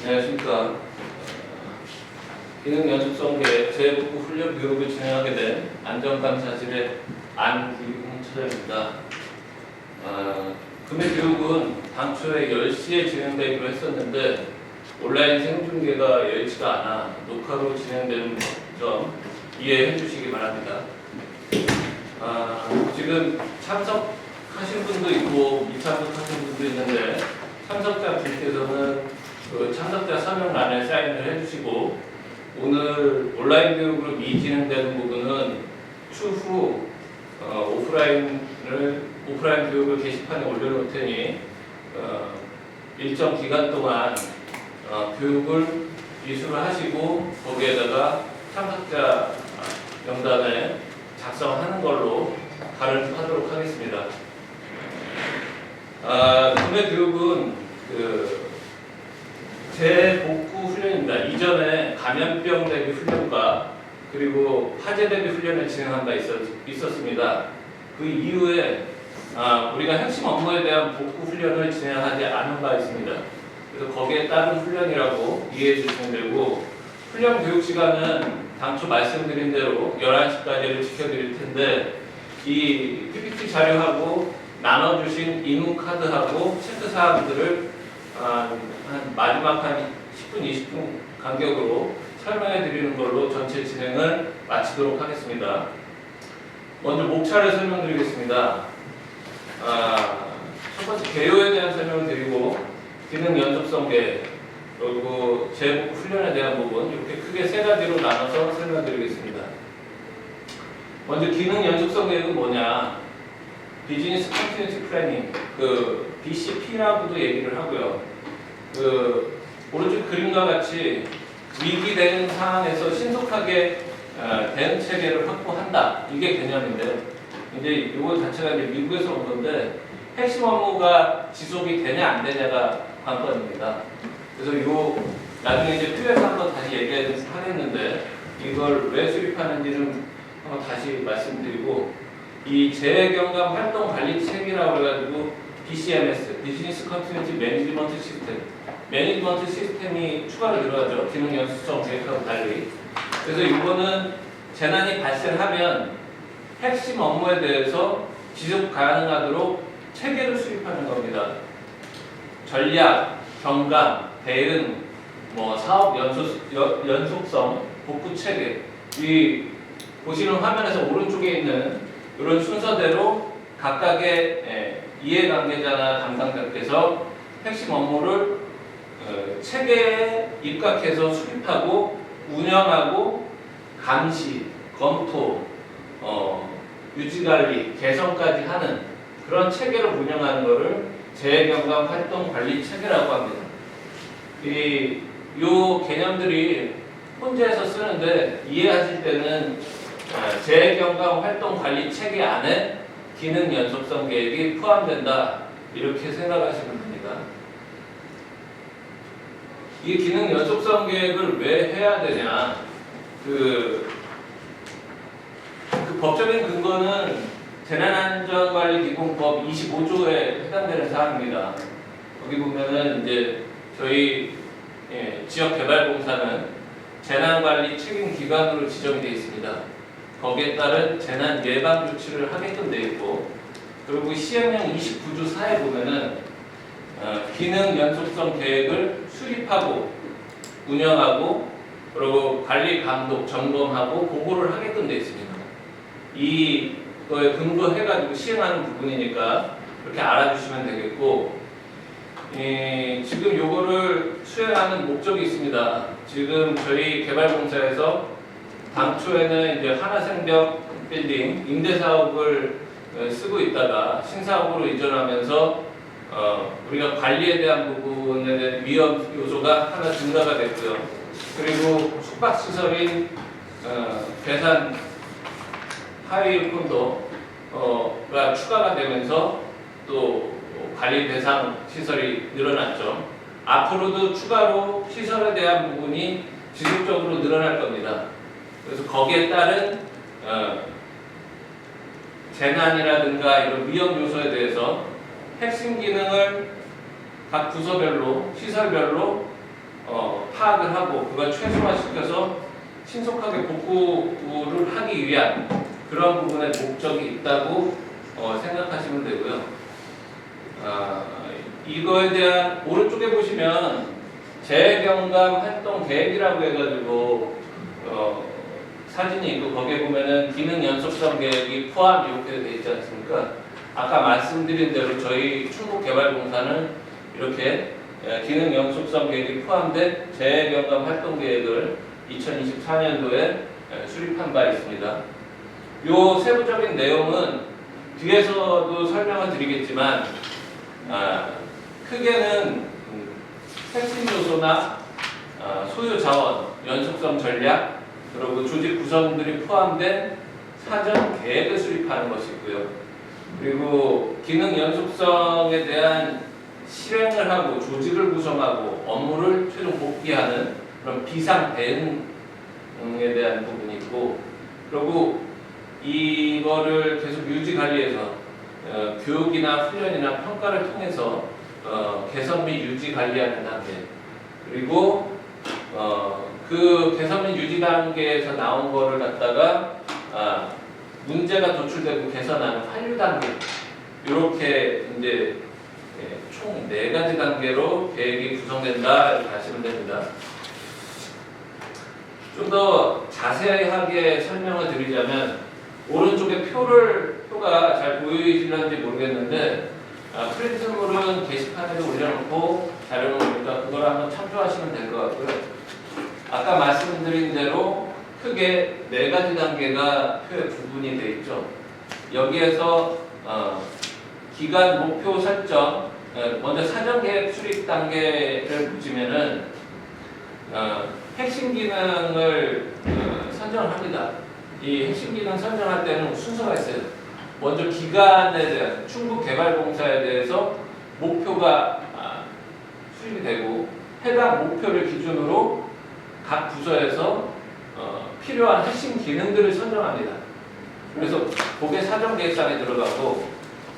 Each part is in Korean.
안녕하십니까. 기능 연습성계 재복구 훈련 교육을 진행하게 된 안전감사실의 안기웅 처장입니다. 금일 교육은 당초에 10시에 진행되기로 했었는데 온라인 생중계가 여의치가 않아 녹화로 진행되는 점 이해해 주시기 바랍니다. 지금 참석하신 분도 있고 미참석하신 분도 있는데 참석자 분께서는 그 참석자 서명란에 사인을 해주시고 오늘 온라인 교육으로 미진행되는 부분은 추후 오프라인 교육을 게시판에 올려놓을 테니 일정 기간 동안 교육을 이수를 하시고 거기에다가 참석자 명단에 작성하는 걸로 가름하도록 하겠습니다. 오늘 교육은 재복구 훈련입니다. 이전에 감염병 대비 훈련과 그리고 화재 대비 훈련을 진행한 바 있었습니다. 그 이후에 우리가 핵심 업무에 대한 복구 훈련을 진행하지 않은 바 있습니다. 그래서 거기에 따른 훈련이라고 이해해 주시면 되고, 훈련 교육 시간은 당초 말씀드린 대로 11시까지를 지켜드릴 텐데 이 PPT 자료하고 나눠주신 임무 카드하고 체크 사항들을 한 마지막 한 10분, 20분 간격으로 설명해 드리는 걸로 전체 진행을 마치도록 하겠습니다. 먼저 목차를 설명드리겠습니다. 첫 번째 개요에 대한 설명을 드리고 기능 연습성계 그리고 재복구 훈련에 대한 부분 이렇게 크게 세 가지로 나눠서 설명드리겠습니다. 먼저 기능 연습성 계획은 뭐냐? 비즈니스 컨티뉴티 플래닝, BCP라고도 얘기를 하고요. 오른쪽 그림과 같이 위기되는 상황에서 신속하게 대응 체계를 확보한다. 이게 개념인데, 이제 이거 자체가 이제 미국에서 온 건데 핵심 업무가 지속이 되냐 안 되냐가 관건입니다. 그래서 나중에 이제 필요해서 한번 다시 얘기하겠는데 이걸 왜 수립하는지는 한번 다시 말씀드리고, 이 재경감 활동 관리 체계라고 해가지고 BCMS, 비즈니스 컨티뉴티 매니지먼트 시스템, 매니지먼트 시스템이 추가로 들어가죠. 기능 연습성 계획하고 달리. 그래서 이거는 재난이 발생하면 핵심 업무에 대해서 지속 가능하도록 체계를 수립하는 겁니다. 전략, 경감, 대응, 사업 연속성, 복구 체계. 이 보시는 화면에서 오른쪽에 있는 이런 순서대로 각각의 이해관계자나 담당자께서 핵심 업무를 체계에 입각해서 수립하고 운영하고 감시, 검토, 유지관리, 개선까지 하는 그런 체계를 운영하는 것을 재경감 활동 관리 체계라고 합니다. 이 개념들이 혼자서 쓰는데 이해하실 때는 재경감 활동 관리 체계 안에 기능 연속성 계획이 포함된다. 이렇게 생각하시면 됩니다. 이 기능 연속성 계획을 왜 해야 되냐? 그 법적인 근거는 재난안전관리기본법 25조에 해당되는 사항입니다. 거기 보면은 이제 저희 지역개발공사는 재난관리 책임기관으로 지정이 되어 있습니다. 거기에 따른 재난 예방 조치를 하게끔 되어 있고, 그리고 시행령 29조 4에 보면은 기능 연속성 계획을 수립하고 운영하고 그리고 관리 감독 점검하고 보고를 하게끔 되어 있습니다. 이거에 근거해가지고 시행하는 부분이니까 그렇게 알아주시면 되겠고, 지금 요거를 수행하는 목적이 있습니다. 지금 저희 개발공사에서 당초에는 이제 하나생명 빌딩 임대사업을 쓰고 있다가 신사업으로 이전하면서 우리가 관리에 대한 부분에 대한 위험 요소가 하나 증가가 됐고요. 그리고 숙박시설인 괴산 하위콘도가 추가가 되면서 또 관리 대상 시설이 늘어났죠. 앞으로도 추가로 시설에 대한 부분이 지속적으로 늘어날 겁니다. 그래서 거기에 따른 재난이라든가 이런 위험 요소에 대해서 핵심 기능을 각 부서별로 시설별로 파악을 하고 그걸 최소화시켜서 신속하게 복구를 하기 위한 그런 부분의 목적이 있다고 생각하시면 되고요. 이거에 대한 오른쪽에 보시면 재경감 활동 계획이라고 해가지고 사진이 있고 거기에 보면은 기능 연속성 계획이 포함 이렇게 되어 있지 않습니까? 아까 말씀드린 대로 저희 충북개발공사는 이렇게 기능 연속성 계획이 포함된 재경감 활동 계획을 2024년도에 수립한 바 있습니다. 요 세부적인 내용은 뒤에서도 설명을 드리겠지만 크게는 핵심 요소나 소요 자원, 연속성 전략, 그리고 조직 구성들이 포함된 사전 계획을 수립하는 것이 있고요. 그리고 기능 연속성에 대한 실행을 하고 조직을 구성하고 업무를 최종 복귀하는 그런 비상 대응에 대한 부분이 있고, 그리고 이거를 계속 유지 관리해서 교육이나 훈련이나 평가를 통해서 개선 및 유지 관리하는 단계, 그리고 그 개선 및 유지 단계에서 나온 거를 갖다가 문제가 도출되고 개선하는 환류 단계, 이렇게 이제 총 4가지 단계로 계획이 구성된다 이렇게 하시면 됩니다. 좀 더 자세하게 설명을 드리자면 오른쪽에 표가 잘 보이시는지 모르겠는데 프린트물은 게시판에도 올려놓고 자료를 보니까 그걸 한번 참조하시면 될 것 같고요. 아까 말씀드린 대로 크게 4가지 단계가 표에 구분이 되어 있죠. 여기에서 기간 목표 설정, 먼저 사전계획 수립 단계를 보시면은 핵심 기능을 선정을 합니다. 이 핵심 기능 선정할 때는 순서가 있어요. 먼저 기간에 대한 충북개발공사에 대해서 목표가 수립이 되고 해당 목표를 기준으로 각 부서에서 필요한 핵심 기능들을 선정합니다. 그래서 그게 사전계획상에 들어가고,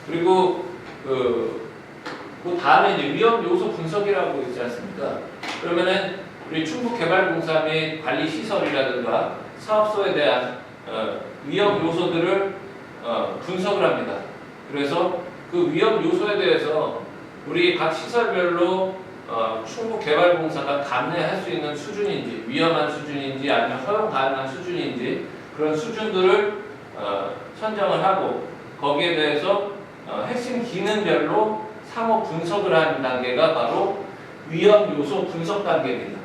그리고 그 다음에 이제 위험 요소 분석이라고 있지 않습니까? 그러면은 우리 충북개발공사 및 관리시설이라든가 사업소에 대한 위험 요소들을 분석을 합니다. 그래서 그 위험 요소에 대해서 우리 각 시설별로 충북개발공사가 감내할 수 있는 수준인지, 위험한 수준인지 아니면 허용 가능한 수준인지 그런 수준들을 선정을 하고 거기에 대해서 핵심 기능별로 상호 분석을 하는 단계가 바로 위험 요소 분석 단계입니다.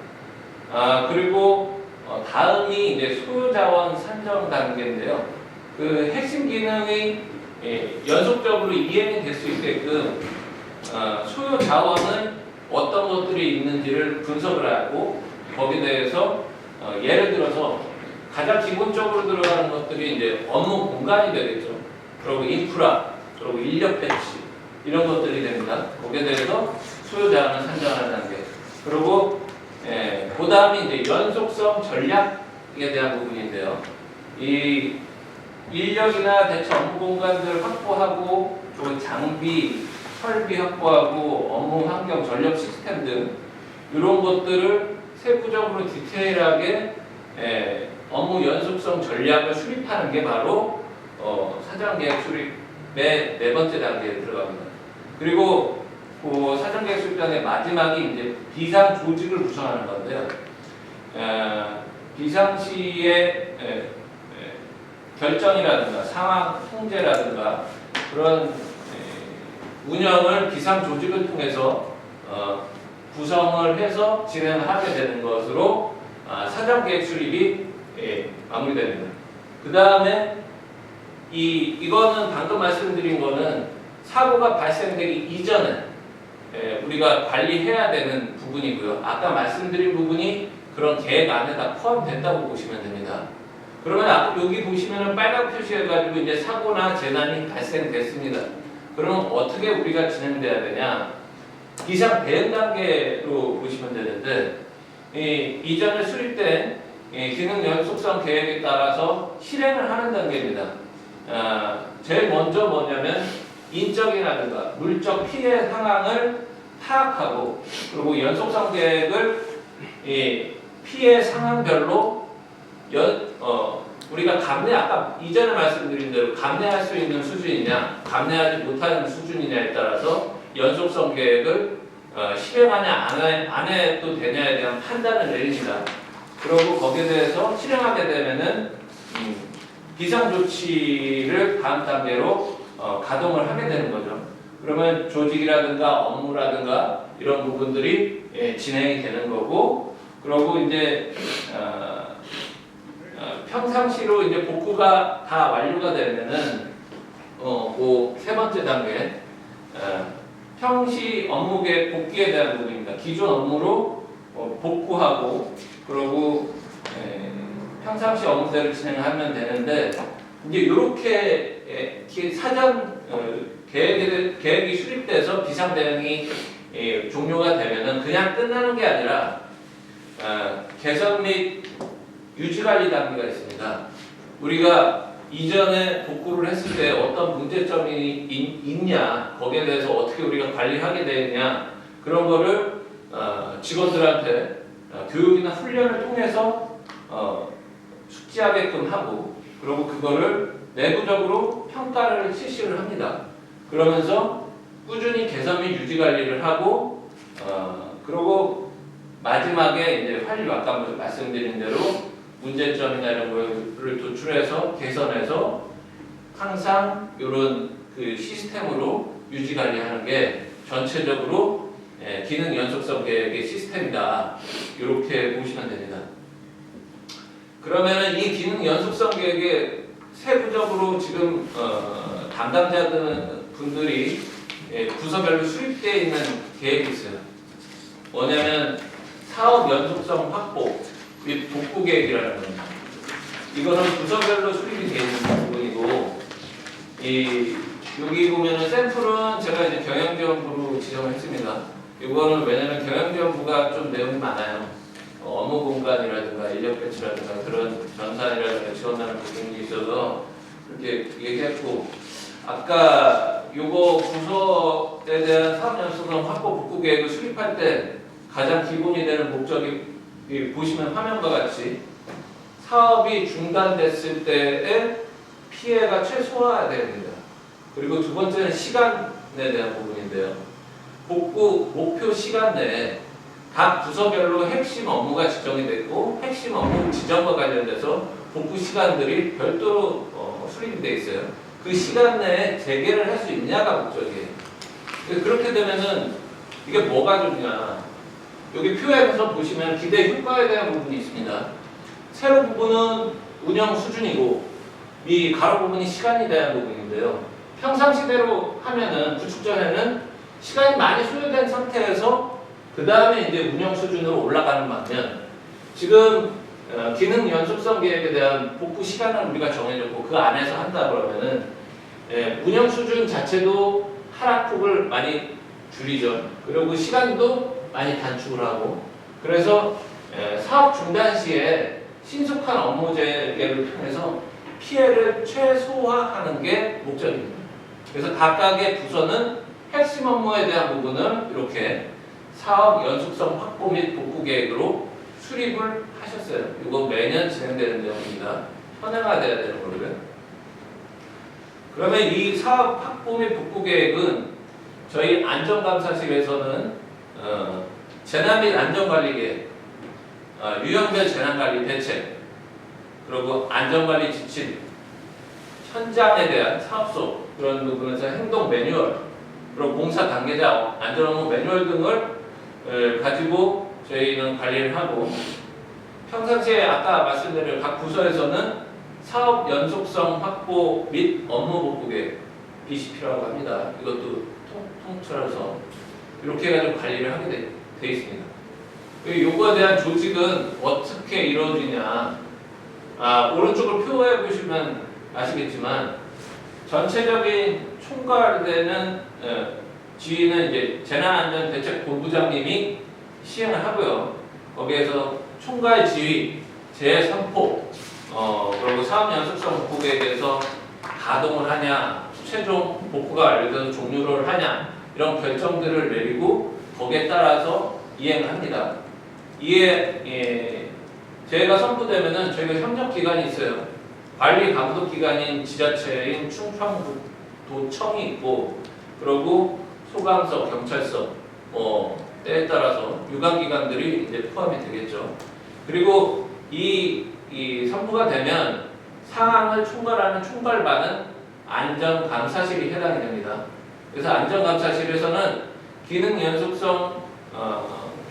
그리고 다음이 이제 소요 자원 산정 단계인데요. 그 핵심 기능이 연속적으로 이행이 될 수 있게끔 소요 자원은 어떤 것들이 있는지를 분석을 하고 거기에 대해서 예를 들어서 가장 기본적으로 들어가는 것들이 이제 업무 공간이 되겠죠. 그리고 인프라, 그리고 인력 배치 이런 것들이 됩니다. 거기에 대해서 소요 자원을 산정하는 단계. 그리고 그 다음이 이제 연속성 전략에 대한 부분인데요. 이 인력이나 대체 업무 공간들을 확보하고 또 장비, 설비 확보하고 업무 환경, 전력 시스템 등 이런 것들을 세부적으로 디테일하게 업무 연속성 전략을 수립하는 게 바로 사전계획 수립의 4번째 단계에 들어갑니다. 그리고 그 사전계획 수립단의 마지막이 이제 비상 조직을 구성하는 건데요. 비상시에 결정이라든가 상황 통제라든가 그런 운영을 비상 조직을 통해서 구성을 해서 진행을 하게 되는 것으로 사전계획 수립이 마무리됩니다. 그 다음에 이거는 방금 말씀드린 거는 사고가 발생되기 이전에 우리가 관리해야 되는 부분이고요. 아까 말씀드린 부분이 그런 계획 안에 다 포함된다고 보시면 됩니다. 그러면 여기 보시면은 빨간 표시해가지고 이제 사고나 재난이 발생됐습니다. 그러면 어떻게 우리가 진행돼야 되냐? 비상 대응 단계로 보시면 되는데 이전에 수립된 기능 연속성 계획에 따라서 실행을 하는 단계입니다. 제일 먼저 뭐냐면 인적이라든가 물적 피해 상황을 파악하고 그리고 연속성 계획을 이 피해 상황별로 우리가 아까 이전에 말씀드린 대로 감내할 수 있는 수준이냐, 감내하지 못하는 수준이냐에 따라서 연속성 계획을 실행하냐 안 해도 되냐에 대한 판단을 내립니다. 그리고 거기에 대해서 실행하게 되면은 비상조치를 다음 단계로 가동을 하게 되는 거죠. 그러면 조직이라든가 업무라든가 이런 부분들이 진행이 되는 거고, 그리고 이제 평상시로 이제 복구가 다 완료가 되면은 그 세 번째 단계 평시 업무 계획 복귀에 대한 부분입니다. 기존 업무로 복구하고 그리고 평상시 업무대로 진행하면 되는데, 이제 이렇게 사전 계획이 수립돼서 비상 대응이 종료가 되면은 그냥 끝나는 게 아니라 개선 및 유지 관리 단계가 있습니다. 우리가 이전에 복구를 했을 때 어떤 문제점이 있냐, 거기에 대해서 어떻게 우리가 관리하게 되느냐, 그런 거를 직원들한테 교육이나 훈련을 통해서 숙지하게끔 하고, 그리고 그거를 내부적으로 평가를 실시를 합니다. 그러면서 꾸준히 개선 및 유지 관리를 하고, 그리고 마지막에 이제 관리, 아까 말씀드린 대로 문제점이나 이런 거를 도출해서 개선해서 항상 이런 그 시스템으로 유지 관리하는 게 전체적으로 기능 연속성 계획의 시스템이다. 이렇게 보시면 됩니다. 그러면 이 기능 연속성 계획에 세부적으로 지금 담당자들 분들이 부서별로 수립되어 있는 계획이 있어요. 뭐냐면 사업 연속성 확보 및 복구 계획이라는 겁니다. 이거는 부서별로 수립이 되어 있는 부분이고, 여기 보면은 샘플은 제가 이제 경영지원부로 지정을 했습니다. 이거는 왜냐면 경영지원부가 좀 내용이 많아요. 업무 공간이라든가 인력 배치라든가 그런 전산이라든가 지원하는 부분이 있어서 이렇게 얘기했고, 아까 요거 부서에 대한 사업 연속성 확보 복구 계획을 수립할 때 가장 기본이 되는 목적이 보시면 화면과 같이 사업이 중단됐을 때의 피해가 최소화됩니다. 그리고 두 번째는 시간에 대한 부분인데요. 복구 목표 시간 내에 각 부서별로 핵심 업무가 지정이 됐고, 핵심 업무 지정과 관련돼서 복구 시간들이 별도로 수립이 되어 있어요. 그 시간 내에 재개를 할 수 있냐가 목적이에요. 그렇게 되면은 이게 뭐가 좋냐? 여기 표에서 보시면 기대 효과에 대한 부분이 있습니다. 세로 부분은 운영 수준이고, 이 가로 부분이 시간에 대한 부분인데요. 평상시대로 하면은 구축 전에는 시간이 많이 소요된 상태에서 그 다음에 이제 운영 수준으로 올라가는 반면, 지금 기능 연속성 계획에 대한 복구 시간을 우리가 정해줬고 그 안에서 한다 그러면은 운영 수준 자체도 하락폭을 많이 줄이죠. 그리고 시간도 많이 단축을 하고, 그래서 사업 중단 시에 신속한 업무 재개를 통해서 피해를 최소화하는 게 목적입니다. 그래서 각각의 부서는 핵심 업무에 대한 부분을 이렇게 사업 연속성 확보 및 복구 계획으로 수립을 하셨어요. 이거 매년 진행되는 내용입니다. 현행화돼야 되는 거고요. 그러면 이 사업 확보 및 복구 계획은 저희 안전감사실에서는 재난 및 안전관리 계획, 유형별 재난관리 대책, 그리고 안전관리 지침, 현장에 대한 사업소 그런 부분에서 행동 매뉴얼, 그리고 공사 관계자 안전업무 매뉴얼 등을 가지고 저희는 관리를 하고, 평상시에 아까 말씀드린 각 부서에서는 사업 연속성 확보 및 업무 복구 계획 BCP라고 합니다. 이것도 통틀어서 이렇게 해가지고 관리를 하게 돼 있습니다. 요거에 대한 조직은 어떻게 이루어지냐? 오른쪽을 표해 보시면 아시겠지만 전체적인 총괄되는 지휘는 이제 재난안전대책본부장님이 시행을 하고요. 거기에서 총괄 지휘, 제3포, 그리고 사업 연속성 복구 계획에서 가동을 하냐, 최종 복구가 완료돼서 종료를 하냐, 이런 결정들을 내리고 거기에 따라서 이행을 합니다. 이에 재해가 선포되면은 저희가 협력 기관이 있어요. 관리 감독 기관인 지자체인 충청도청이 있고, 그리고 소방서, 경찰서, 때에 따라서 유관기관들이 이제 포함이 되겠죠. 그리고 이 선포가 되면 상황을 총괄하는 총괄반은 안전감사실이 해당이 됩니다. 그래서 안전감사실에서는 기능 연속성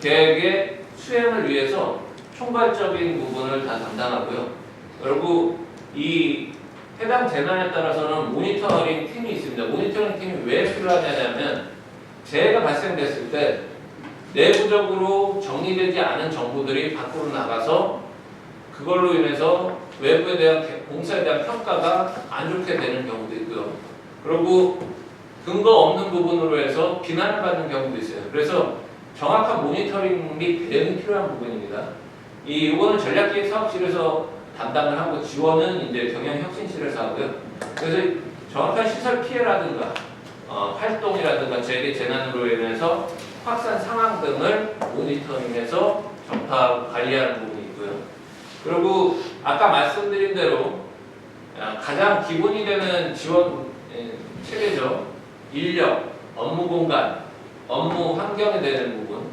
계획의 수행을 위해서 총괄적인 부분을 다 담당하고요. 그리고 이 해당 재난에 따라서는 모니터링 팀이 있습니다. 모니터링 팀이 왜 필요하냐면 재해가 발생됐을 때 내부적으로 정리되지 않은 정보들이 밖으로 나가서 그걸로 인해서 외부에 대한 공사에 대한 평가가 안 좋게 되는 경우도 있고요. 그리고 근거 없는 부분으로 해서 비난을 받는 경우도 있어요. 그래서 정확한 모니터링 및 대응이 필요한 부분입니다. 이거는 전략기획사업실에서 담당을 하고 지원은 이제 경영혁신실에서 하고요. 그래서 정확한 시설 피해라든가 활동이라든가 재해 재난으로 인해서 확산 상황 등을 모니터링해서 전파 관리하는 부분이 있고요. 그리고 아까 말씀드린 대로 가장 기본이 되는 지원 체계죠. 인력, 업무 공간, 업무 환경에 대한 부분.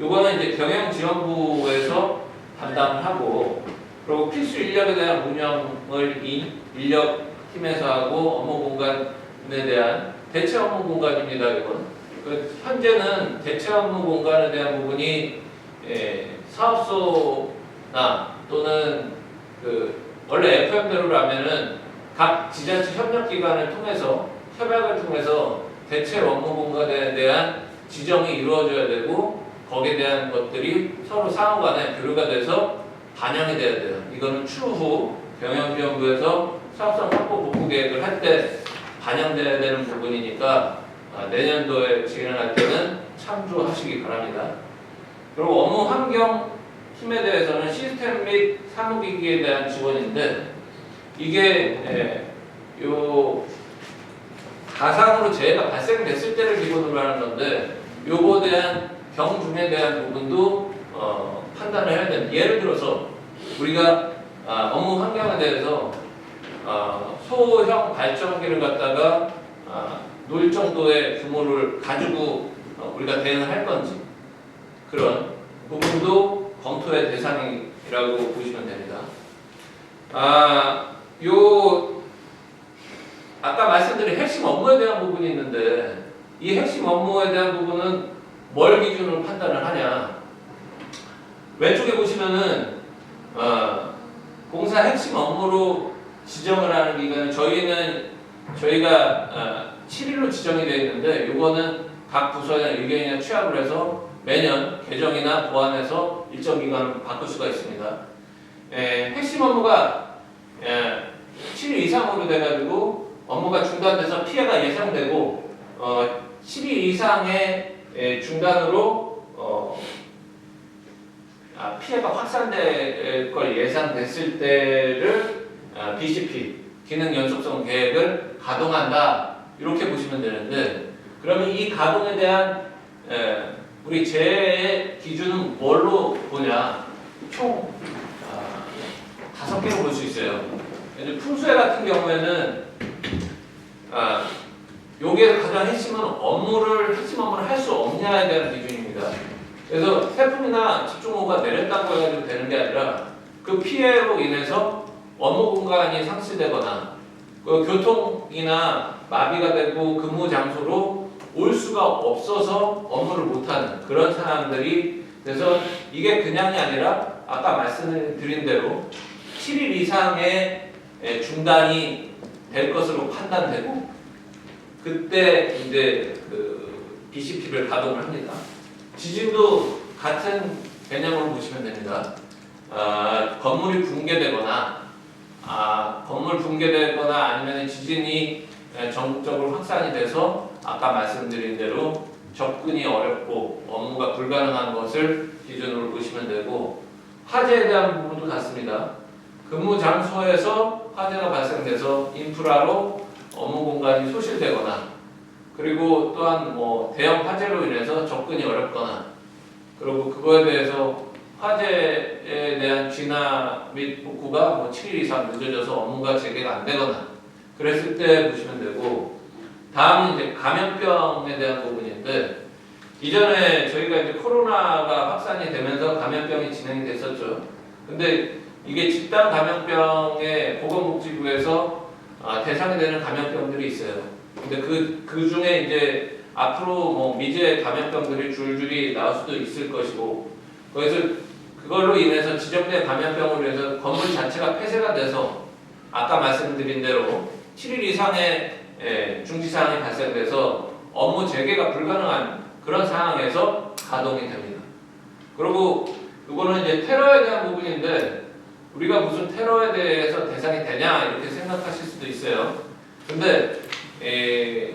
요거는 이제 경영지원부에서 담당을 하고, 그리고 필수 인력에 대한 운영을 인력팀에서 하고, 업무 공간에 대한 대체 업무 공간입니다. 이건. 현재는 대체 업무 공간에 대한 부분이 사업소나 또는 원래 FM대로라면은 각 지자체 협력기관을 통해서 협약을 통해서 대체 업무 공간에 대한 지정이 이루어져야 되고, 거기에 대한 것들이 서로 상호간에 교류가 돼서 반영이 돼야 돼요. 이거는 추후 경영지원부에서 사업성 확보 복구 계획을 할 때 반영돼야 되는 부분이니까 내년도에 진행할 때는 참조하시기 바랍니다. 그리고 업무 환경 팀에 대해서는 시스템 및 사무기기에 대한 지원인데, 이게 요 가상으로 재해가 발생됐을 때를 기본으로 하는 건데, 요거에 대한 경중에 대한 부분도 판단을 해야 됩니다. 예를 들어서 우리가 업무 환경에 대해서 소형 발전기를 갖다가 놓을 정도의 규모를 가지고 우리가 대응할 건지, 그런 부분도 검토의 대상이라고 보시면 됩니다. 아까 말씀드린 핵심 업무에 대한 부분이 있는데, 이 핵심 업무에 대한 부분은 뭘 기준으로 판단을 하냐. 왼쪽에 보시면은 공사 핵심 업무로 지정을 하는 기간은 저희가 7일로 지정이 되어 있는데, 이거는 각 부서나 의견이나 취합을 해서 매년 개정이나 보완해서 일정 기간을 바꿀 수가 있습니다. 핵심 업무가 7일 이상으로 돼가지고 업무가 중단돼서 피해가 예상되고 7일 이상의 중단으로 피해가 확산될 걸 예상됐을 때를 BCP 기능 연속성 계획을 가동한다, 이렇게 보시면 되는데, 그러면 이 가동에 대한 우리 재해의 기준은 뭘로 보냐? 총 5개로 볼 수 있어요. 이제 풍수해 같은 경우에는 요게 가장 핵심 업무를 할 수 없냐에 대한 기준입니다. 그래서 태풍이나 집중호우가 내렸다고 해가지고 되는 게 아니라 그 피해로 인해서 업무 공간이 상실되거나 교통이나 마비가 되고 근무 장소로 올 수가 없어서 업무를 못하는 그런 사람들이 돼서, 이게 그냥이 아니라 아까 말씀드린 대로 7일 이상의 중단이 될 것으로 판단되고, 그때 이제 BCP를 가동을 합니다. 지진도 같은 개념으로 보시면 됩니다. 건물이 붕괴되거나 아니면 지진이 전국적으로 확산이 돼서 아까 말씀드린 대로 접근이 어렵고 업무가 불가능한 것을 기준으로 보시면 되고, 화재에 대한 부분도 같습니다. 근무 장소에서 화재가 발생돼서 인프라로 업무 공간이 소실되거나, 그리고 또한 대형 화재로 인해서 접근이 어렵거나, 그리고 그거에 대해서 화재에 대한 진화 및 복구가 뭐 7일 이상 늦어져서 업무가 재개가 안 되거나 그랬을 때 보시면 되고, 다음은 이제 감염병에 대한 부분인데, 이전에 저희가 이제 코로나가 확산이 되면서 감염병이 진행이 됐었죠. 근데 이게 집단 감염병에 보건복지부에서 대상이 되는 감염병들이 있어요. 근데 그 중에 이제 앞으로 뭐 미제 감염병들이 줄줄이 나올 수도 있을 것이고, 거기서 그걸로 인해서 지정된 감염병으로 인해서 건물 자체가 폐쇄가 돼서 아까 말씀드린 대로 7일 이상의 중지사항이 발생돼서 업무 재개가 불가능한 그런 상황에서 가동이 됩니다. 그리고 이거는 이제 테러에 대한 부분인데, 우리가 무슨 테러에 대해서 대상이 되냐 이렇게 생각하실 수도 있어요. 근데 이게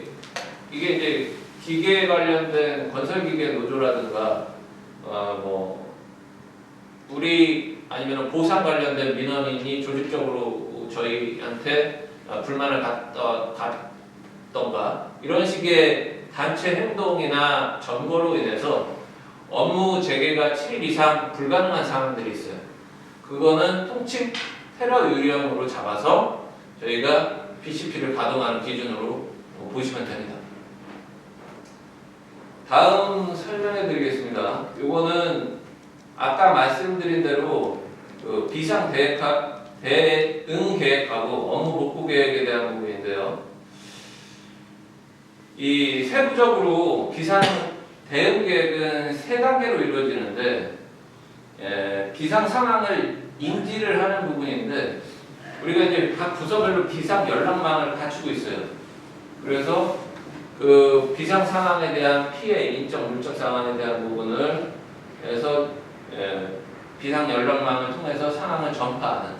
이제 기계 관련된 건설기계 노조라든가 뭐 우리 아니면 보상 관련된 민원인이 조직적으로 저희한테 불만을 갖던가 이런 식의 단체 행동이나 점거로 인해서 업무 재개가 7일 이상 불가능한 상황들이 있어요. 그거는 통칭 테러 유형으로 잡아서 저희가 BCP를 가동하는 기준으로 보시면 됩니다. 다음 설명해 드리겠습니다. 이거는 아까 말씀드린 대로 그 비상 대응 계획하고 업무 복구 계획에 대한 부분인데요. 이 세부적으로 비상 대응 계획은 3단계로 이루어지는데, 비상 상황을 인지를 하는 부분인데, 우리가 이제 각 부서별로 비상 연락망을 갖추고 있어요. 그래서 그 비상 상황에 대한 피해, 인적, 물적 상황에 대한 부분을 해서 비상 연락망을 통해서 상황을 전파하는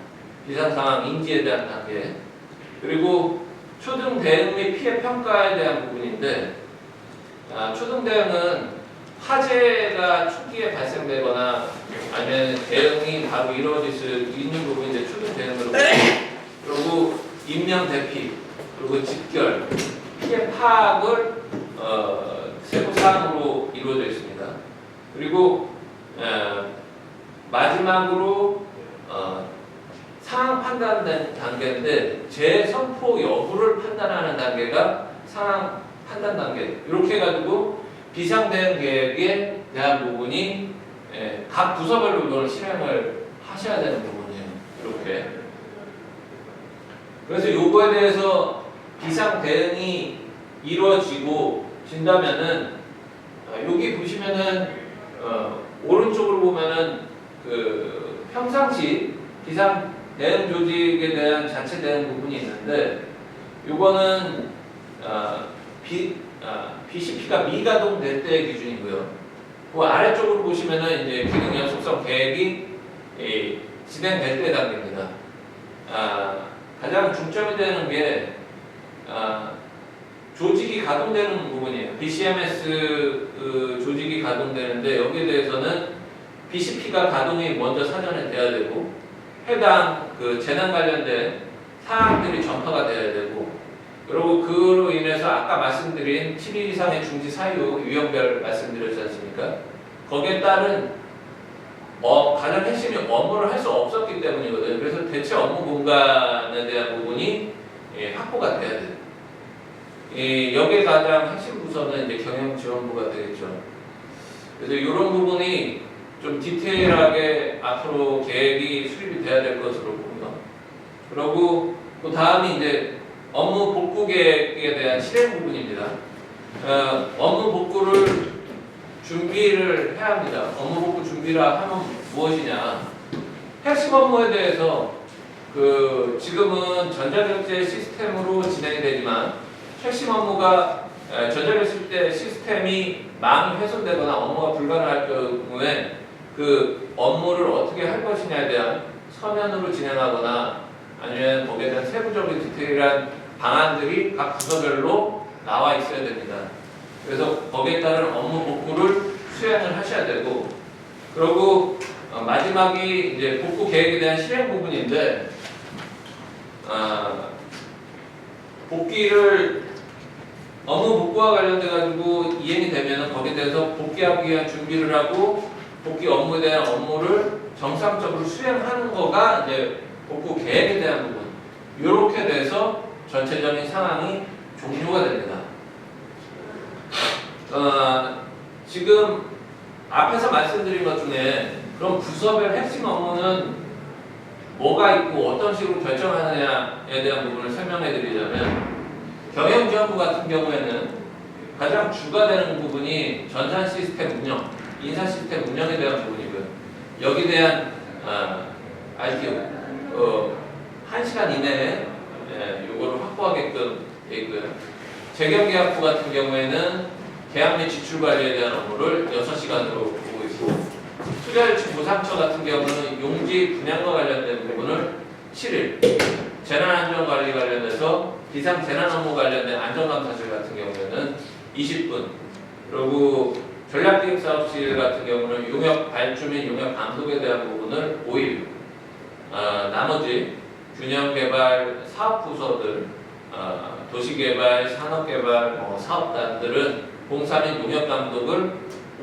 비상 상황 인지에 대한 단계, 그리고 초등 대응 및 피해 평가에 대한 부분인데, 초등 대응은 화재가 초기에 발생되거나 아니면 대응이 바로 이루어질 수 있는 부분인데 초등 대응으로, 그리고 인명 대피, 그리고 직결, 피해 파악을 세부 사항으로 이루어져 있습니다. 그리고 마지막으로 상황 판단 단계인데, 재선포 여부를 판단하는 단계가 상황 판단 단계. 이렇게 해가지고 비상 대응 계획에 대한 부분이 각 부서별로 이걸 실행을 하셔야 되는 부분이에요. 이렇게. 그래서 요거에 대해서 비상 대응이 이루어지고 진다면은 여기 보시면은 오른쪽으로 보면은 그 평상시 비상 대응 조직에 대한 자체 대응 부분이 있는데, 요거는 BCP가 미가동될 때의 기준이고요. 그 아래쪽으로 보시면은 이제 기능 연속성 계획이 진행될 때 단계입니다. 가장 중점이 되는 게 조직이 가동되는 부분이에요. BCMS 조직이 가동되는데, 여기에 대해서는 BCP가 가동이 먼저 사전에 돼야 되고, 해당 그 재난 관련된 사항들이 전파가 돼야 되고, 그리고 그로 인해서 아까 말씀드린 7일 이상의 중지 사유 유형별 말씀드렸지 않습니까? 거기에 따른 가장 핵심이 업무를 할 수 없었기 때문이거든요. 그래서 대체 업무 공간에 대한 부분이 확보가 돼야 돼요. 여기에 가장 핵심 부서는 이제 경영지원부가 되겠죠. 그래서 이런 부분이 좀 디테일하게 앞으로 계획이 수립이 돼야 될 것으로 보고요. 그리고 그 다음이 이제 업무 복구 계획에 대한 실행 부분입니다. 업무 복구를 준비를 해야 합니다. 업무 복구 준비라 하면 무엇이냐? 핵심 업무에 대해서 지금은 전자결제 시스템으로 진행이 되지만, 핵심 업무가 전자결제 때 시스템이 망이 훼손되거나 업무가 불가능할 경우에 그 업무를 어떻게 할 것이냐에 대한 서면으로 진행하거나 아니면 거기에 대한 세부적인 디테일한 방안들이 각 부서별로 나와 있어야 됩니다. 그래서 거기에 따른 업무 복구를 수행을 하셔야 되고, 그리고 마지막이 이제 복구 계획에 대한 실행 부분인데, 업무 복구와 관련돼 가지고 이행이 되면 거기에 대해서 복귀하기 위한 준비를 하고 복귀 업무에 대한 업무를 정상적으로 수행하는 거가 이제 복구 계획에 대한 부분. 이렇게 돼서 전체적인 상황이 종료가 됩니다. 지금 앞에서 말씀드린 것 중에 그럼 부서별 핵심 업무는 뭐가 있고 어떤 식으로 결정하느냐에 대한 부분을 설명해 드리자면 경영지원부 같은 경우에는 가장 주가 되는 부분이 전산 시스템 운영, 인사 시스템 운영에 대한 부분이고요. 여기에 대한 IT 1시간 이내에 요거를 확보하게끔 되어 있고요. 재경계약부 같은 경우에는 계약 및 지출 관리에 대한 업무를 6시간으로 보고 있고 투자유치 보상처 같은 경우는 용지 분양과 관련된 부분을 7일, 재난안전 관리 관련해서 비상 재난 업무 관련된 안전감사실 같은 경우에는 20분, 그리고 전략기획사업실 같은 경우는 용역 발주 및 용역 감독에 대한 부분을 5일, 나머지 균형개발 사업부서들, 도시개발, 산업개발, 사업단들은 공사 및 용역 감독을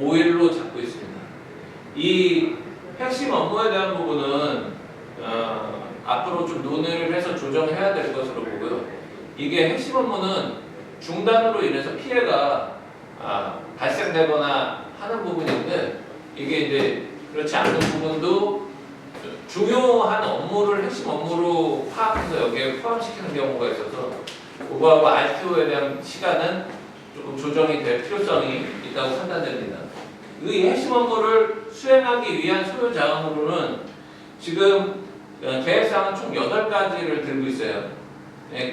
5일로 잡고 있습니다. 이 핵심 업무에 대한 부분은 앞으로 좀 논의를 해서 조정해야 될 것으로 보고요. 이게 핵심 업무는 중단으로 인해서 피해가 발생되거나 하는 부분인데 이게 이제 그렇지 않은 부분도 중요한 업무를 핵심 업무로 파악해서 여기에 포함시키는 경우가 있어서 그거하고 RTO에 대한 시간은 조금 조정이 될 필요성이 있다고 판단됩니다. 이 핵심 업무를 수행하기 위한 소요 자원으로는 지금 계획상은 총 8가지를 들고 있어요.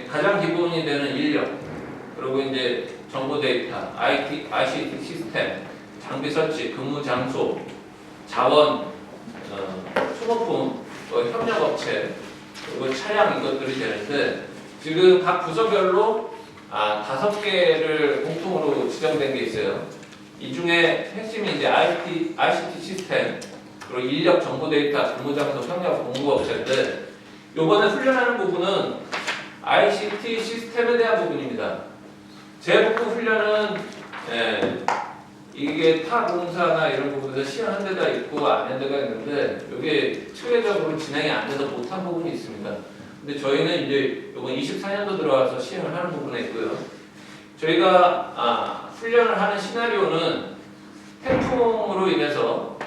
가장 기본이 되는 인력, 그리고 이제 정보 데이터, ICT 시스템, 장비 설치, 근무 장소, 자원, 소모품, 협력업체, 그리고 차량 이것들이 되는데 지금 각 부서별로 5개를 공통으로 지정된 게 있어요. 이 중에 핵심이 이제 ICT 시스템, 그리고 인력 정보 데이터, 근무 장소, 협력 공급업체인데 이번에 훈련하는 부분은 ICT 시스템에 대한 부분입니다. 재복구 훈련은 이게 타 공사나 이런 부분에서 시행한 데가 있고 안 한 데가 있는데 이게 체계적으로 진행이 안 돼서 못한 부분이 있습니다. 근데 저희는 이제 이번 24년도 들어와서 시행을 하는 부분에 있고요. 저희가 훈련을 하는 시나리오는 태풍으로 인해서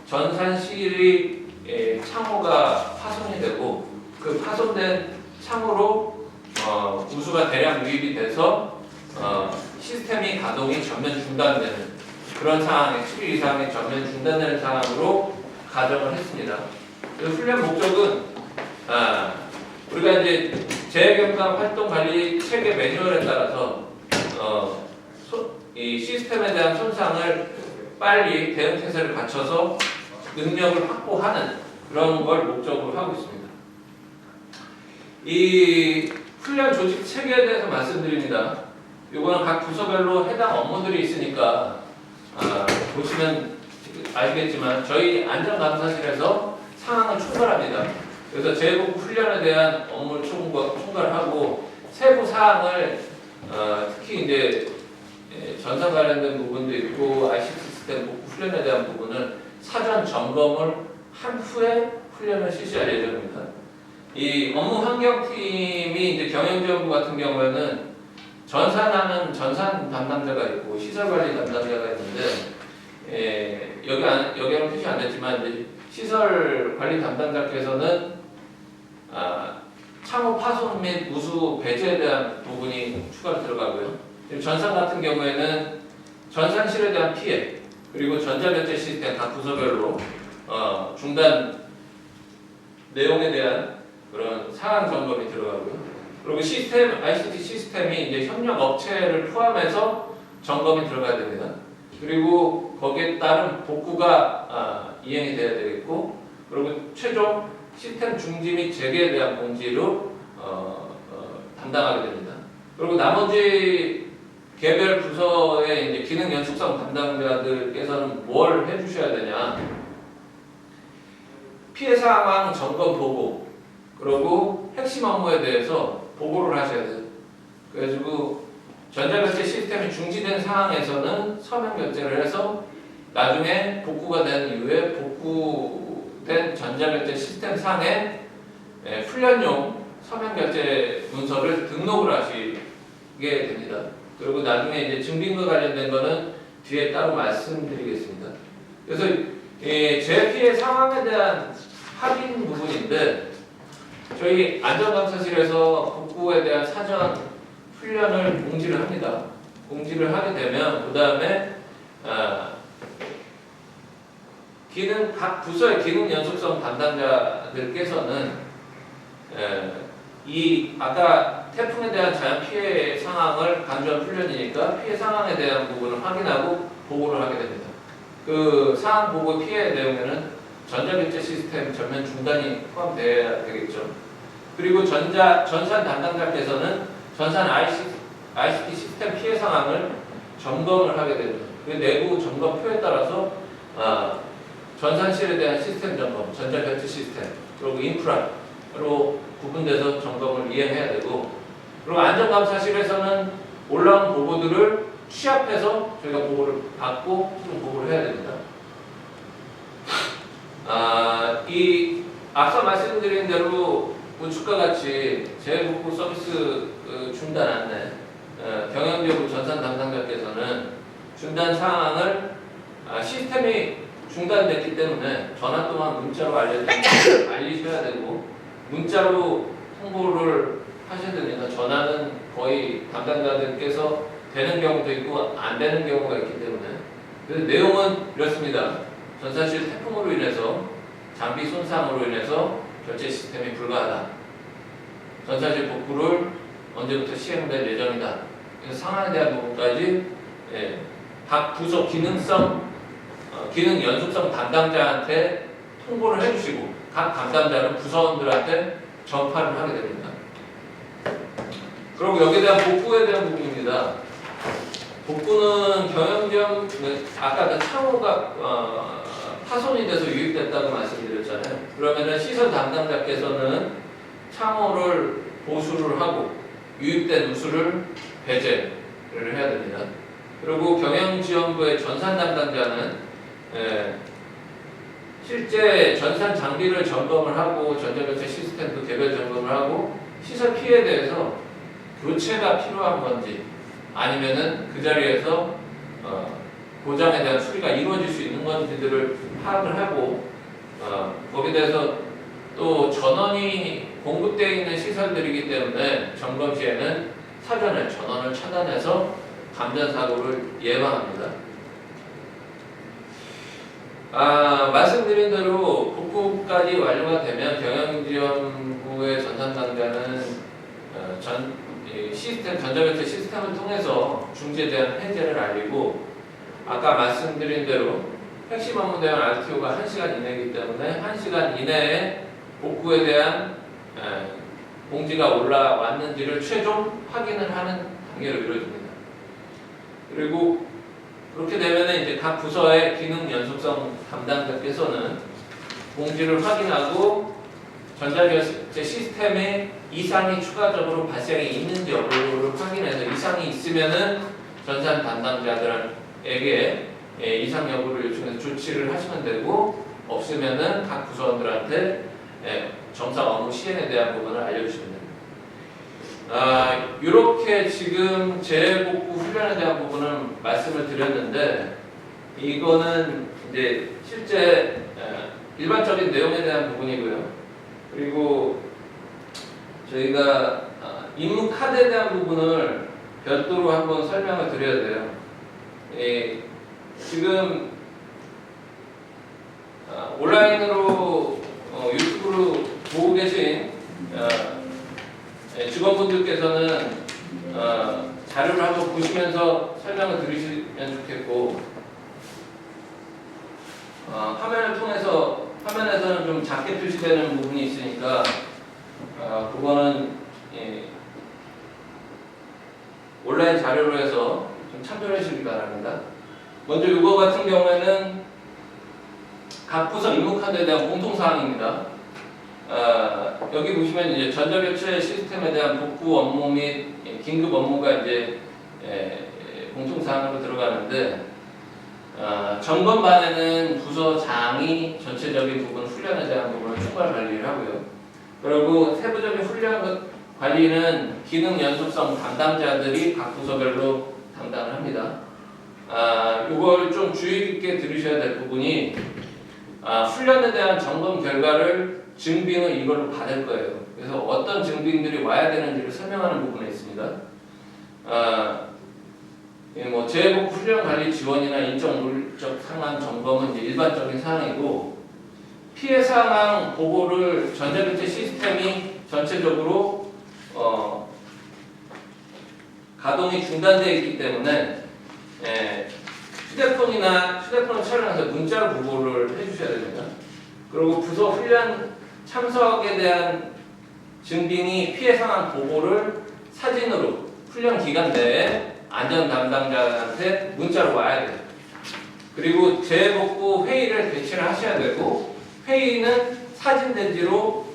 전산실이 창호가 파손이 되고 그 파손된 창호로 우수가 대량 유입이 돼서 시스템이 가동이 전면 중단되는 그런 상황에 7일 이상의 전면 중단되는 상황으로 가정을 했습니다. 그래서 훈련 목적은 우리가 이제 재경감 활동 관리 체계 매뉴얼에 따라서 이 시스템에 대한 손상을 빨리 대응 태세를 갖춰서 능력을 확보하는 그런 걸 목적으로 하고 있습니다. 이 훈련 조직 체계에 대해서 말씀드립니다. 이거는 각 부서별로 해당 업무들이 있으니까 보시면 알겠지만 저희 안전감사실에서 상황을 총괄합니다. 그래서 재복구 훈련에 대한 업무를 총괄하고 세부 사항을 특히 이제 전산 관련된 부분도 있고 ICT 시스템 복구 훈련에 대한 부분을 사전 점검을 한 후에 훈련을 실시할 예정입니다. 이 업무 환경팀이 이제 경영지원부 같은 경우에는 전산 담당자가 있고 시설관리 담당자가 있는데 여기는 표시 안 됐지만 이제 시설관리 담당자께서는 창호 파손 및 우수 배제에 대한 부분이 추가로 들어가고요. 전산 같은 경우에는 전산실에 대한 피해 그리고 전자결제 시스템 각 부서별로 중단 내용에 대한 그런 상황 점검이 들어가고요. 그리고 시스템 ICT 시스템이 이제 협력 업체를 포함해서 점검이 들어가야 됩니다. 그리고 거기에 따른 복구가 이행이 돼야 되겠고, 그리고 최종 시스템 중지 및 재개에 대한 공지로 담당하게 됩니다. 그리고 나머지 개별 부서의 이제 기능 연속성 담당자들께서는 뭘 해주셔야 되냐? 피해 상황 점검 보고, 그리고 핵심 업무에 대해서 보고를 하셔야 돼요. 그래가지고 전자결제 시스템이 중지된 상황에서는 서면 결제를 해서 나중에 복구가 된 이후에 복구된 전자결제 시스템 상에 훈련용 서면결제 문서를 등록을 하시게 됩니다. 그리고 나중에 이제 증빙과 관련된 거는 뒤에 따로 말씀드리겠습니다. 그래서 재 피해 상황에 대한 확인 부분인데 저희 안전감사실에서 복구에 대한 사전 훈련을 공지를 합니다. 공지를 하게 되면 그 다음에 각 부서의 기능 연속성 담당자들께서는 이 아까 태풍에 대한 자연 피해 상황을 간주한 훈련이니까 피해 상황에 대한 부분을 확인하고 보고를 하게 됩니다. 그 상황 보고 피해 내용에는 전자결제 시스템 전면 중단이 포함되어야 되겠죠. 그리고 전산 담당자께서는 전산 ICT 시스템 피해 상황을 점검을 하게 됩니다. 그 내부 점검표에 따라서 전산실에 대한 시스템 점검, 전자결제 시스템, 그리고 인프라로 구분돼서 점검을 이행해야 되고, 그리고 안전감사실에서는 올라온 보고들을 취합해서 저희가 보고를 받고 좀 보고를 해야 됩니다. 이 앞서 말씀드린 대로 우측과 같이 재복구 서비스 중단 안내, 경영지부 전산 담당자께서는 중단 상황을 시스템이 중단됐기 때문에 전화 또한 문자로 알리셔야 되고 문자로 통보를 하셔야 됩니다. 전화는 거의 담당자들께서 되는 경우도 있고 안 되는 경우가 있기 때문에. 그래서 내용은 이렇습니다. 전산실 태풍으로 인해서 장비 손상으로 인해서 결제 시스템이 불가하다. 전산실 복구를 언제부터 시행될 예정이다. 그래서 상황에 대한 부분까지 각 부서 기능 연속성 담당자한테 통보를 해주시고 각 담당자는 부서원들한테 전파를 하게 됩니다. 그리고 여기에 대한 복구에 대한 부분입니다. 복구는 경영지원, 아까 그 창호가 파손이 돼서 유입됐다고 말씀드렸잖아요. 그러면은 시설 담당자께서는 창호를 보수를 하고 유입된 누수를 배제를 해야 됩니다. 그리고 경영지원부의 전산 담당자는 실제 전산 장비를 점검을 하고 전자결제 시스템도 개별 점검을 하고 시설 피해에 대해서 교체가 필요한 건지 아니면은 그 자리에서 고장에 대한 수리가 이루어질 수 있는 건지들을 파악을 하고 거기에 대해서 또 전원이 공급되어 있는 시설들이기 때문에 점검 시에는 사전에 전원을 차단해서 감전사고를 예방합니다. 말씀드린 대로 복구까지 완료가 되면 경영지원부의 전산당자는 전자결제 시스템을 통해서 중지에 대한 해제를 알리고 아까 말씀드린 대로 핵심 업무 대응 RTO가 1시간 이내이기 때문에 1시간 이내에 복구에 대한 공지가 올라왔는지를 최종 확인을 하는 단계로 이루어집니다. 그리고 그렇게 되면 이제 각 부서의 기능 연속성 담당자께서는 공지를 확인하고 전자결제 시스템에 이상이 추가적으로 발생이 있는지 여부를 확인해서 이상이 있으면은 전산 담당자들에게 이상 여부를 요청해서 조치를 하시면 되고 없으면은 각 부서원들한테 정상 업무 시행에 대한 부분을 알려주시면 됩니다. 이렇게 지금 재복구 훈련에 대한 부분은 말씀을 드렸는데 이거는 이제 실제 일반적인 내용에 대한 부분이고요. 그리고 저희가 임무 카드에 대한 부분을 별도로 한번 설명을 드려야 돼요. 지금 온라인으로 유튜브로 보고 계신 직원분들께서는 자료를 한번 보시면서 설명을 들으시면 좋겠고 화면에서는 좀 작게 표시되는 부분이 있으니까 그거는 온라인 자료로 해서 좀 참조해 주시기 바랍니다. 먼저 이거 같은 경우에는 각 부서 임무카드에 대한 공통사항입니다. 여기 보시면 이제 전자결제 시스템에 대한 복구 업무 및 긴급 업무가 이제 공통사항으로 들어가는데 점검반에는 부서장이 전체적인 부분 훈련에 대한 부분을 총괄 관리를 하고요. 그리고 세부적인 훈련 관리는 기능 연속성 담당자들이 각 부서별로 담당을 합니다. 이걸 좀 주의 깊게 들으셔야 될 부분이 훈련에 대한 점검 결과를 증빙을 이걸로 받을 거예요. 그래서 어떤 증빙들이 와야 되는지를 설명하는 부분에 있습니다. 뭐 재해복구 훈련 관리 지원이나 인적 물적 상황 점검은 이제 일반적인 사항이고, 피해 상황 보고를 전자결제 시스템이 전체적으로 가동이 중단되어 있기 때문에 휴대폰을 촬영해서 문자로 보고를 해주셔야 됩니다. 그리고 부서 훈련 참석에 대한 증빙이 피해 상황 보고를 사진으로 훈련 기간 내에 안전 담당자한테 문자로 와야 돼요. 그리고 재복구 회의를 개최를 하셔야 되고, 회의는 사진 대지로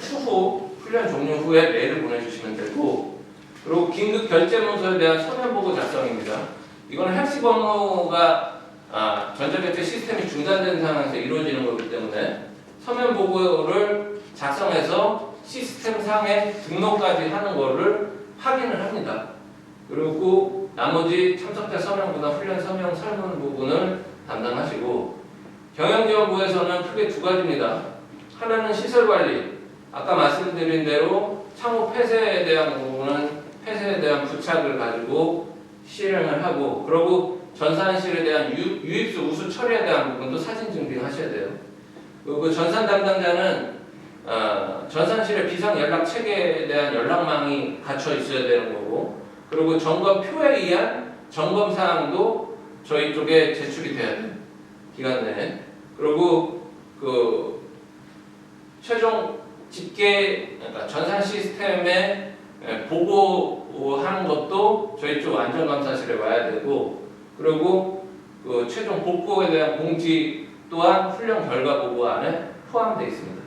추후 훈련 종료 후에 메일을 보내주시면 되고, 그리고 긴급 결제 문서에 대한 서면 보고 작성입니다. 이거는 헬스 번호가 전자결제 시스템이 중단된 상황에서 이루어지는 거기 때문에 서면 보고를 작성해서 시스템 상에 등록까지 하는 거를 확인을 합니다. 그리고 나머지 참석자 서명부나 훈련 서명 설문 부분을 담당하시고, 경영지원부에서는 크게 두 가지입니다. 하나는 시설관리, 아까 말씀드린 대로 창호 폐쇄에 대한 부분은 폐쇄에 대한 부착을 가지고 실행을 하고, 그리고 전산실에 대한 유입수 우수 처리에 대한 부분도 사진 증빙하셔야 돼요. 그리고 전산 담당자는 전산실의 비상 연락 체계에 대한 연락망이 갖춰 있어야 되는 거고, 그리고 점검표에 의한 점검 사항도 저희 쪽에 제출이 돼야 돼요. 기간 내에. 그리고 그 최종 집계, 그러니까 전산 시스템에 보고하는 것도 저희 쪽 안전감사실에 와야 되고, 그리고 그 최종 복구에 대한 공지 또한 훈련 결과 보고 안에 포함되어 있습니다.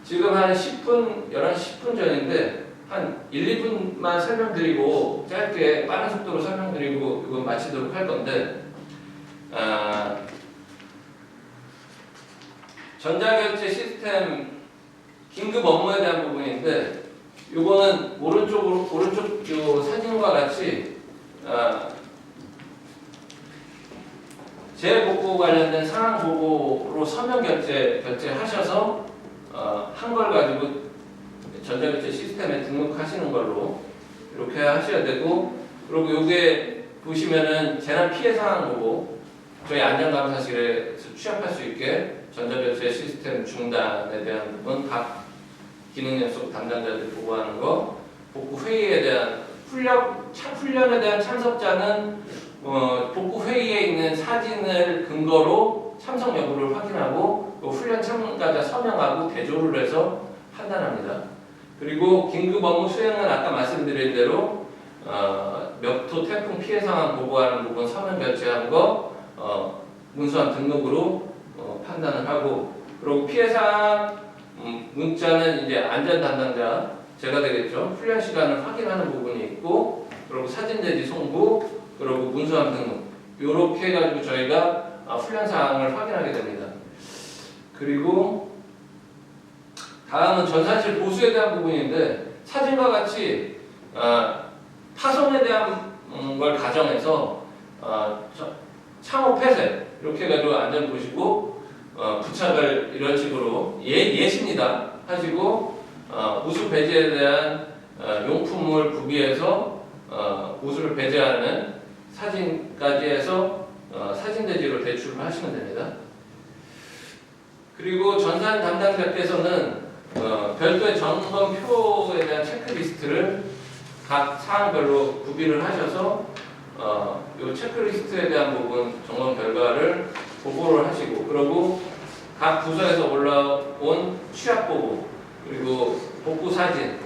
지금 한 10분, 11시 10분 전인데 한 1, 2분만 설명드리고 짧게 빠른 속도로 설명드리고 이거 마치도록 할 건데, 전자결제 시스템 긴급 업무에 대한 부분인데, 이거는 오른쪽 요 사진과 같이 재복구 관련된 상황 보고로 서면 결제하셔서 한 걸 가지고 전자결제 시스템에 등록하시는 걸로 이렇게 하셔야 되고, 그리고 요게 보시면은 재난 피해 상황 보고 저희 안전감사실에서 취합할 수 있게 전자결제 시스템 중단에 대한 부분 각 기능 연속 담당자들 보고하는 거, 복구 회의에 대한 훈련에 대한 참석자는 복구 회의에 있는 사진을 근거로 참석 여부를 확인하고 훈련 참가자 서명하고 대조를 해서 판단합니다. 그리고 긴급 업무 수행은 아까 말씀드린 대로 멱토 태풍 피해 상황 보고하는 부분 서면 결제한 거 문서한 등록으로 판단을 하고, 그리고 피해 상황 문자는 이제 안전 담당자 제가 되겠죠. 훈련 시간을 확인하는 부분이 있고, 그리고 사진 대지 송부, 그리고 문서한 등록, 이렇게 해가지고 저희가 훈련 사항을 확인하게 됩니다. 그리고 다음은 전산실 보수에 대한 부분인데, 사진과 같이 파손에 대한 걸 가정해서 창호 폐쇄 이렇게 해가지고 안전 보시고 부착을 이런 식으로 예시입니다 하시고, 우수 배제에 대한 용품을 구비해서 우수를 배제하는 사진까지 해서 사진 대지로 제출을 하시면 됩니다. 그리고 전산 담당자께서는 별도의 점검표에 대한 체크리스트를 각 사항별로 구비를 하셔서 이 체크리스트에 대한 부분 점검 결과를 보고를 하시고, 그리고 각 부서에서 올라온 취합 보고, 그리고 복구 사진,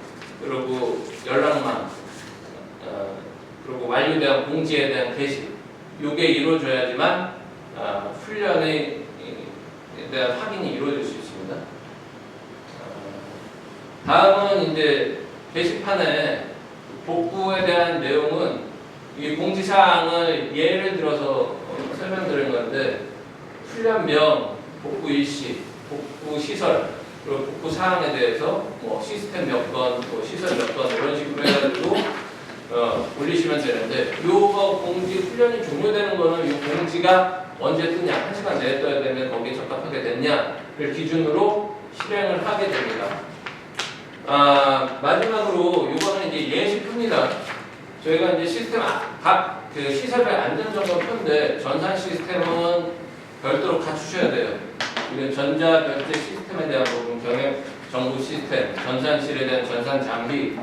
그리고 연락망, 그리고 완료된 공지에 대한 게시, 이게 이루어져야지만 훈련에 대한 확인이 이루어질 수 있습니다. 다음은 이제 게시판에 복구에 대한 내용은 이 공지사항을 예를 들어서 설명드린 건데 훈련명, 복구 일시, 복구 시설, 그리고 복구 사항에 대해서 뭐 시스템 몇 건, 뭐 시설 몇 건 이런 식으로 해가지고 올리시면 되는데 요거 공지 훈련이 종료되는 거는 요 공지가 언제 뜨냐, 1시간 내에 떠야 되면 거기에 적합하게 됐냐를 기준으로 실행을 하게 됩니다. 마지막으로 요거는 이제 예시표입니다. 저희가 이제 시스템 각 그 시설의 안전점검표인데 전산 시스템은 별도로 갖추셔야 돼요. 이건 전자 결제 시스템에 대한 부분, 경영 정보 시스템, 전산실에 대한 전산 장비,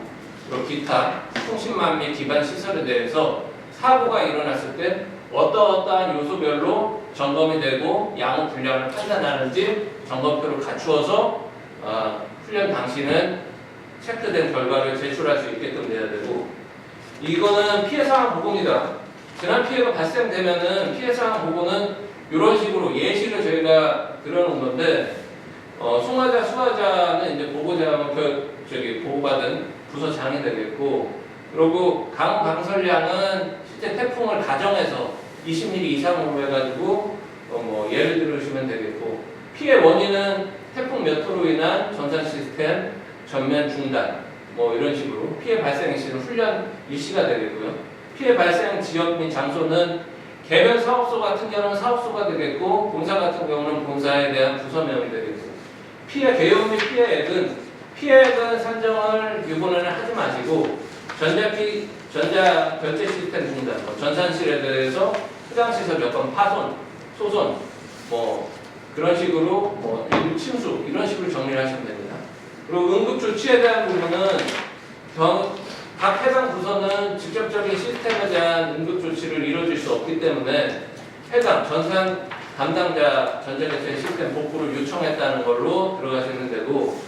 그리고 기타 통신망 및 기반 시설에 대해서 사고가 일어났을 때 어떠한 요소별로 점검이 되고 양호 분량을 판단하는지 점검표를 갖추어서 훈련 당시는 체크된 결과를 제출할 수 있게끔 돼야 되고, 이거는 피해 상황 보고입니다. 재난 피해가 발생되면은 피해 상황 보고는 이런 식으로 예시를 저희가 그려놓은 건데, 송화자, 수화자는 이제 보고자하면 보호받은 부서장이 되겠고, 그리고 강설량은 실제 태풍을 가정해서 20mm 이상으로 해가지고 뭐 예를 들으시면 되겠고, 피해 원인은 태풍 몇 호로 인한 전산 시스템 전면 중단, 뭐 이런 식으로 피해 발생 시는 훈련 일시가 되겠고요. 피해 발생 지역 및 장소는 개별 사업소 같은 경우는 사업소가 되겠고, 본사 같은 경우는 본사에 대한 부서명이 되겠고, 피해 개요 및 피해액은 산정을 이번에는 하지 마시고 전자 결제 시스템 중단, 전산실에 대해서 해당시설 몇 번 파손, 소손, 뭐 그런 식으로 일부 침수 이런 식으로 정리를 하시면 됩니다. 그리고 응급 조치에 대한 부분은 각 해당 부서는 직접적인 시스템에 대한 응급 조치를 이뤄줄 수 없기 때문에 해당 전산 담당자 전자결제 시스템 복구를 요청했다는 걸로 들어가시면 되고,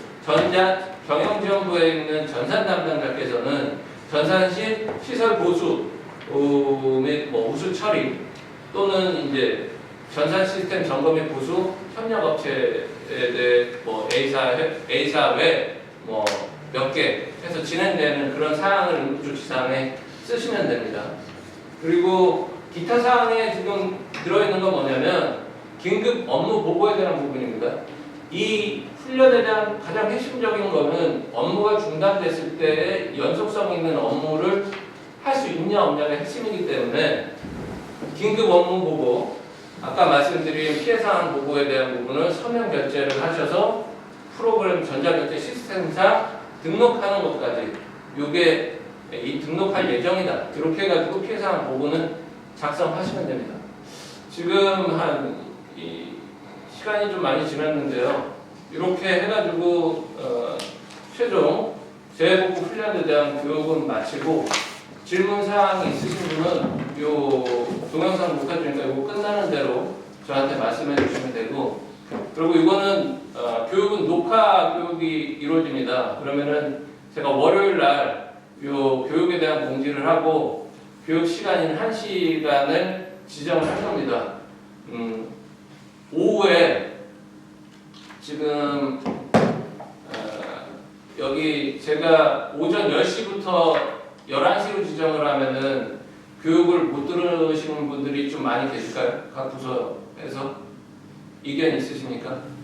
경영지원부에 있는 전산 담당자께서는 전산실 시설 보수 및 우수 처리 또는 이제 전산 시스템 점검 및 보수 협력업체에 대해 A사 외 몇 개 해서 진행되는 그런 사항을 응급조치사항에 쓰시면 됩니다. 그리고 기타 사항에 지금 들어있는 건 뭐냐면 긴급 업무 보고에 대한 부분입니다. 이 훈련에 대한 가장 핵심적인 거는 업무가 중단됐을 때 연속성 있는 업무를 할 수 있냐 없냐가 핵심이기 때문에 긴급 업무 보고, 아까 말씀드린 피해사항 보고에 대한 부분을 서면 결제를 하셔서 프로그램 전자결제 시스템사 등록하는 것까지 요게 이 등록할 예정이다 이렇게 해가지고 피해사항 보고는 작성하시면 됩니다. 지금 시간이 좀 많이 지났는데요. 이렇게 해가지고 최종 재복구 훈련에 대한 교육은 마치고, 질문 사항이 있으신 분은 요 동영상 녹화중이니까 이거 끝나는 대로 저한테 말씀해 주시면 되고, 그리고 이거는 교육은 녹화 교육이 이루어집니다. 그러면은 제가 월요일 날 요 교육에 대한 공지를 하고 교육 시간인 1시간을 지정을 할 겁니다. 오후에 지금 여기 제가 오전 10시부터 11시로 지정을 하면은 교육을 못 들으시는 분들이 좀 많이 계실까요? 각 부서에서 의견 있으십니까?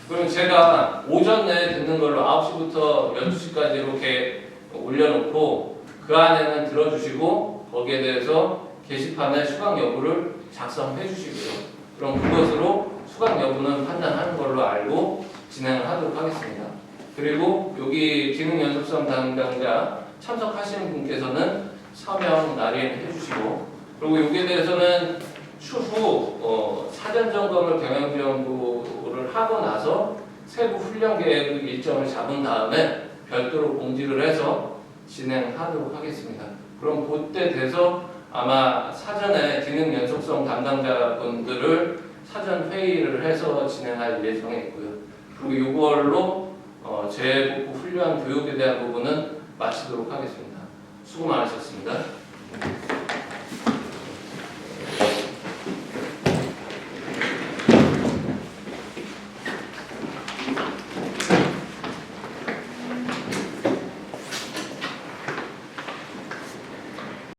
그럼 제가 오전 내에 듣는 걸로 9시부터 12시까지 이렇게 올려놓고 그 안에는 들어주시고 거기에 대해서 게시판에 수강 여부를 작성해 주시고요. 그럼 그것으로 수강 여부는 판단하는 걸로 알고 진행을 하도록 하겠습니다. 그리고 여기 기능 연속성 담당자 참석하시는 분께서는 서명 날인해 주시고, 그리고 여기에 대해서는 추후 사전 점검을 경영지원부를 하고 나서 세부 훈련 계획 일정을 잡은 다음에 별도로 공지를 해서 진행하도록 하겠습니다. 그럼 그때 돼서 아마 사전에 기능 연속성 담당자분들을 사전 회의를 해서 진행할 예정에 있고요. 그리고 이걸로 재복구 훈련 교육에 대한 부분은 마치도록 하겠습니다. 수고 많으셨습니다.